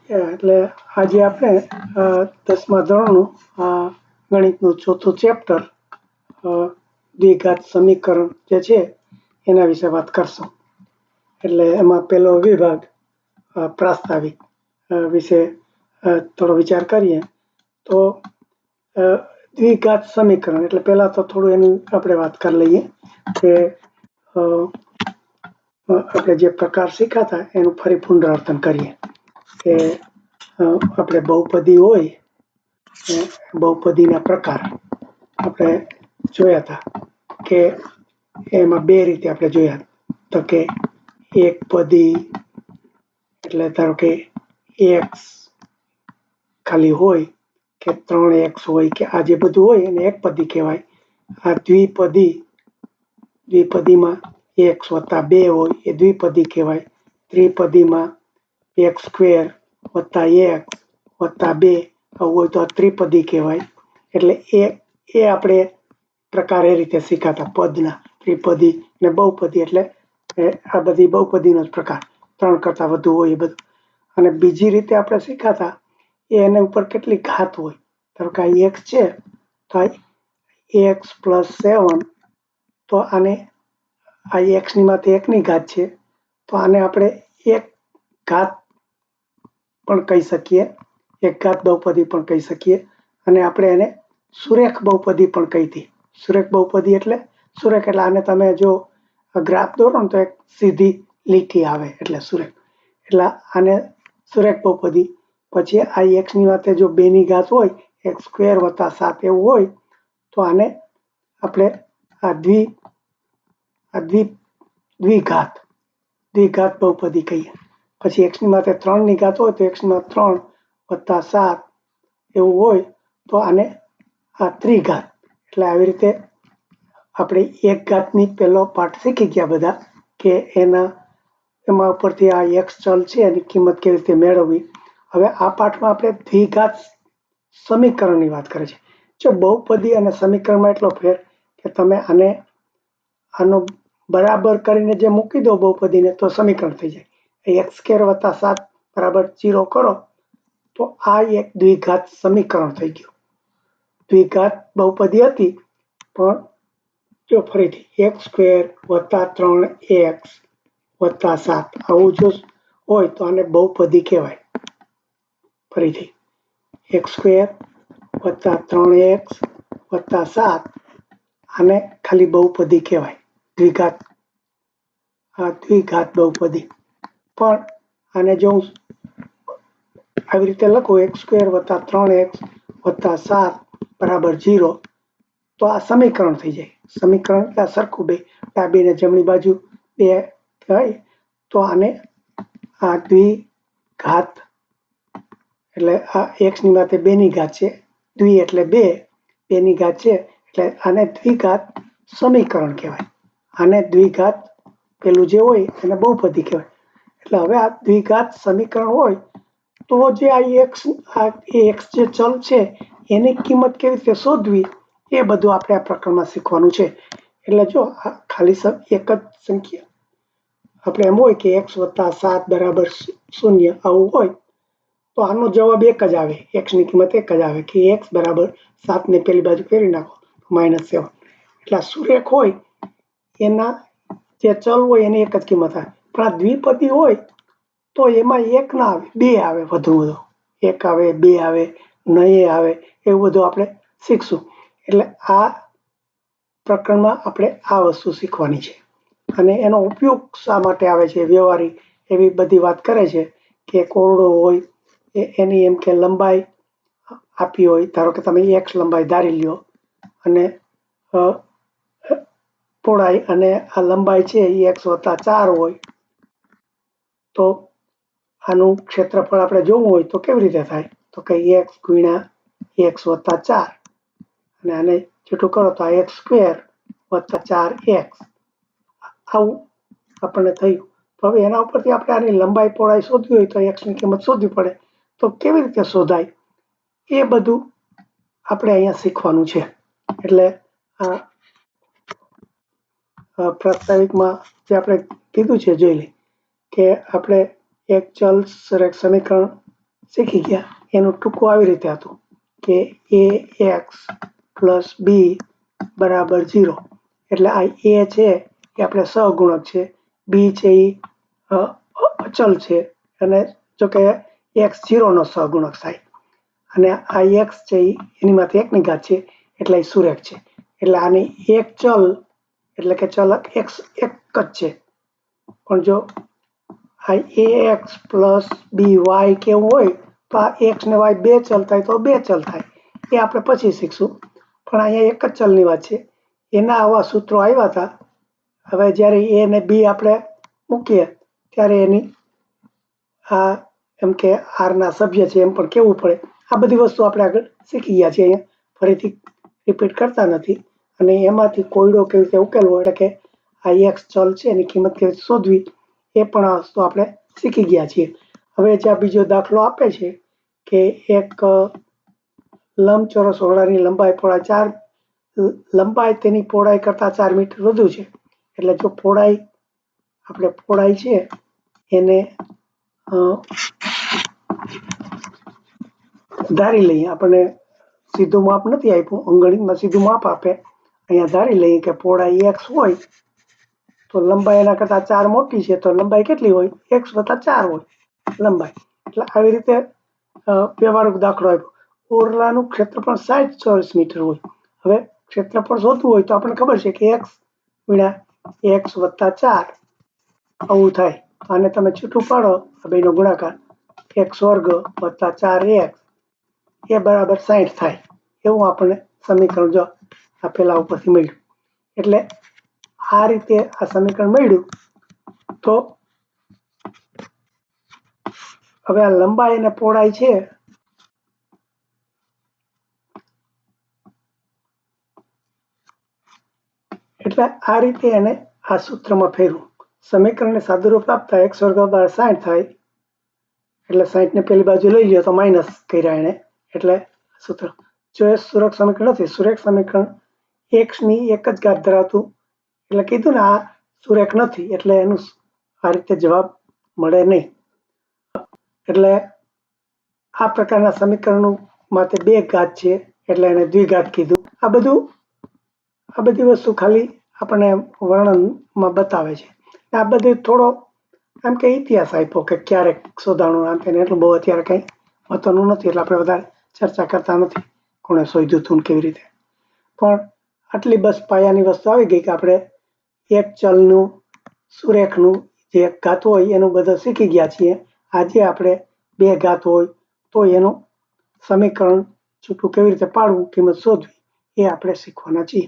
એટલે આજે આપણે 10મા ધોરણનું ગણિતનું ચોથું ચેપ્ટર દ્વિઘાત સમીકરણ જે છે એના વિશે વાત કરશું. એટલે એમાં પહેલો વિભાગ પ્રાસ્તાવિક વિશે થોડો વિચાર કરીએ તો દ્વિઘાત સમીકરણ એટલે પહેલા તો થોડું એની આપણે વાત કરી લઈએ કે આપણે જે પ્રકાર શીખ્યા હતા એનું ફરી પુનરાવર્તન કરીએ કે આપણે બહુપદી હોય બહુપદીના પ્રકાર આપણે જોયા હતા કે એમાં બે રીતે આપણે જોયા તો કે એક પદી એટલે ધારો કે x ખાલી હોય કે 3x હોય કે આ જે બધું હોય એને એક પદી કહેવાય. આ દ્વિપદીમાં x + 2 હોય એ દ્વિપદી કહેવાય. ત્રિપદીમાં x² + x + 2 હોય તો આ ત્રિપદી કહેવાય. એટલે એ આપણે પ્રકાર એ રીતે શીખાતા પદના ત્રિપદી ને બહુપદી એટલે આ બધી બહુપદીનો જ પ્રકાર 3 કરતાં વધુ હોય એ બધું. અને બીજી રીતે આપણે શીખાતા એના ઉપર કેટલી ઘાત હોય. ધારો કે આ x છે તો x + 7 તો આને આ x ની માથે 1 ની ઘાત છે તો આને આપણે એક ઘાત પણ કહી શકીએ, એક ઘાત બહુપદી પણ કહી શકીએ. અને આપણે એને સુરેખ બહુપદી પણ કહી હતી. સુરેખ બહુપદી એટલે આને તમે જો ગ્રાફ દોરો ને તો એક સીધી લીટી આવે એટલે સુરેખ. એટલે આને સુરેખ બહુપદી. પછી આ x ની માથે જો 2 ની ઘાત હોય x² + 7 એવું હોય તો આને આપણે આ દ્વિઘાત બહુપદી કહીએ. પછી x ની માથે 3 ની ઘાત હોય તો x માં 3 + 7 એવું હોય તો આને આ ત્રિઘાત. એટલે આવી રીતે આપણે એક ઘાતની પહેલો પાઠ શીખી ગયા બધા કે એમાં ઉપરથી આ x ચલ છે એની કિંમત કેવી રીતે મેળવવી. હવે આ પાઠમાં આપણે દ્વિઘાત સમીકરણની વાત કરે છે. જો બહુપદી અને સમીકરણમાં એટલો ફેર કે તમે આનો બરાબર કરીને જે મૂકી દો બહુપદીને તો સમીકરણ થઈ જાય. x² + 7 = 0 કરો તો આ એક દ્વિઘાત સમીકરણ થઈ ગયું. દ્વિઘાત બહુપદી હતી પણ જો ફરીથી x² + 3x + 7 આવું જો હોય તો આને બહુપદી કહેવાય. ફરીથી x² + 3x + 7 આને ખાલી બહુપદી કહેવાય. દ્વિઘાત બહુપદી. પણ આને જો આવી રીતે લખો x² + 3x + 7 = 0 તો આ સમીકરણ થઈ જાય. સમીકરણ એટલે સરખું બે ડાબી ને જમણી બાજુ બે થાય તો આને આ દ્વિઘાત એટલે આ x ની માથે 2 ની ઘાત છે, દ્વિ એટલે 2 ની ઘાત છે એટલે આને દ્વિઘાત સમીકરણ કહેવાય. આને દ્વિઘાત પેલું જે હોય એને બહુપદી કહેવાય. એટલે હવે આ દ્વિઘાત સમીકરણ હોય તો જે આ x જે ચલ છે એની કિંમત કેવી રીતે શોધવી એ બધું આપણે આ પ્રકરણમાં શીખવાનું છે. એટલે જો ખાલી એક જ સંખ્યા આપણે એમ હોય કે x + 7 = 0 આવું હોય તો આનો જવાબ એક જ આવે. x ની કિંમત એક જ આવે કે x = 7 ને પેલી બાજુ ફેરવી નાખો -7. એટલે સુરેખ હોય એના જે ચલ હોય એની એક જ કિંમત આવે. પણ આ દ્વિપદી હોય તો એમાં એક ના આવે, બે આવે. વધુ એક આવે, બે આવે, નહીં આવે, એવું બધું આપણે શીખશું. એટલે આ પ્રકરણમાં આપણે આ વસ્તુ શીખવાની છે. અને એનો ઉપયોગ શા માટે આવે છે વ્યવહારિક એવી બધી વાત કરે છે કે કોરડો હોય એની એમ કે લંબાઈ આપી હોય. ધારો કે તમે x લંબાઈ ધારી લ્યો અને પહોળાઈ અને આ લંબાઈ છે એ x + 4 હોય તો આનું ક્ષેત્રફળ આપણે જોવું હોય તો કેવી રીતે થાય તો કે x × x + 4 અને આને છૂટું કરો તો આ x² + 4x આવું આપણને થયું. તો હવે એના ઉપરથી આપણે આની લંબાઈ પહોળાઈ શોધવી હોય તો x ની કિંમત શોધવી પડે. તો કેવી રીતે શોધાય એ બધું આપણે અહીંયા શીખવાનું છે. એટલે પ્રાસ્તાવિકમાં જે આપણે કીધું છે જોઈ લે કે આપણે એક ચલ સમીકરણ શીખી ગયા. એનું ટૂંકું આવી રીતે હતું કે ax પ્લસ b બરાબર 0. એટલે આ a છે એ આપણે સહગુણક છે, b છે એ અચલ છે, અને જો કે x 0 નો સહગુણક થાય, અને આ x છે એની માંથી એકની ઘાત છે એટલે એ સુરેખ છે. એટલે આની એક ચલ એટલે કે ચલક x એક જ છે. પણ જો આ ax પ્લસ by કેવું હોય તો આ x ને y બે ચલ થાય તો બે ચલ થાય, એ આપણે પછી શીખશું. પણ અહીંયા એક જ ચલની વાત છે. એના આવા સૂત્રો આવ્યા હતા. હવે જ્યારે a ને b આપણે મૂકીએ ત્યારે એની આ એમ કે r ના સભ્ય છે એમ પણ કેવું પડે. આ બધી વસ્તુ આપણે આગળ શીખી ગયા છીએ, અહીંયા ફરીથી રિપીટ કરતા નથી. અને એમાંથી કોયડો કેવી રીતે ઉકેલવો, એટલે કે આ x ચલ છે એની કિંમત કેવી રીતે શોધવી, એ પણ આ વસ્તુ આપણે શીખી ગયા છીએ. હવે જ્યાં બીજો દાખલો આપે છે કે એક લંબચોરસ ઓરડાની લંબાઈ પહોળાઈ 4 લંબાઈ તેની પહોળાઈ કરતા 4 મીટર વધુ છે. એટલે જો પહોળાઈ છે એને ધારી લઈએ. આપણને સીધું માપ નથી આપ્યું, અંગણીમાં સીધું માપ આપે. અહીંયા ધારી લઈએ કે પહોળાઈ x હોય તો લંબાઈ એના કરતા 4 મોટી છે, તો લંબાઈ કેટલી હોય? x + 4 હોય લંબાઈ. એટલે આવી રીતે વ્યવહારિક દાખલો આપ્યો. ઓરડાનું ક્ષેત્રફળ 60 ચોરસ મીટર હોય. હવે ક્ષેત્રફળ શોધવું હોય તો આપણને ખબર છે કે x × x + 4 આવું થાય. આને તમે છૂટું પાડો, આ બેનો ગુણાકાર, x² + 4x એ બરાબર 60 થાય. એવું આપણને સમીકરણ જો આપેલા ઉપરથી મળ્યું. એટલે આ રીતે આ સમીકરણ મળ્યું. તો હવે આ લંબાઈ અને પહોળાઈ છે એટલે આ રીતે એને આ સૂત્રમાં ફેરવું. સમીકરણને સાદુરૂપ આપતા x² = 60 થાય. એટલે 60 ને પેલી બાજુ લઈ લ્યો તો માઇનસ કર્યા એને, એટલે સૂત્ર. જો એ સુરેખ સમીકરણ નથી, સુરેખ સમીકરણ x ની એક જ ઘાત ધરાવતું, એટલે કીધું ને આ સુરેખ નથી, એટલે એનું આ રીતે જવાબ મળે નહીં. એટલે આ પ્રકારના સમીકરણનું માથે બે ઘાત છે એટલે એને દ્વિઘાત કીધું. આ બધી વસ્તુ ખાલી આપણને વર્ણનમાં બતાવે છે. આ બધી થોડો એમ કે ઇતિહાસ આપ્યો કે ક્યારેક શોધાણું, આમ તેને એટલું બહુ અત્યારે કંઈ મહત્વનું નથી, એટલે આપણે વધારે ચર્ચા કરતા નથી કોણે શોધ્યું હતું કેવી રીતે. પણ આટલી બસ પાયાની વસ્તુ આવી ગઈ કે આપણે એક ચલનું સુરેખનું જે એક ઘાત હોય એનું બધું શીખી ગયા છીએ. આજે આપણે બે ઘાત હોય તો એનું સમીકરણ છૂટું કેવી રીતે પાડવું, કિંમત શોધવી, એ આપણે શીખવાના છીએ.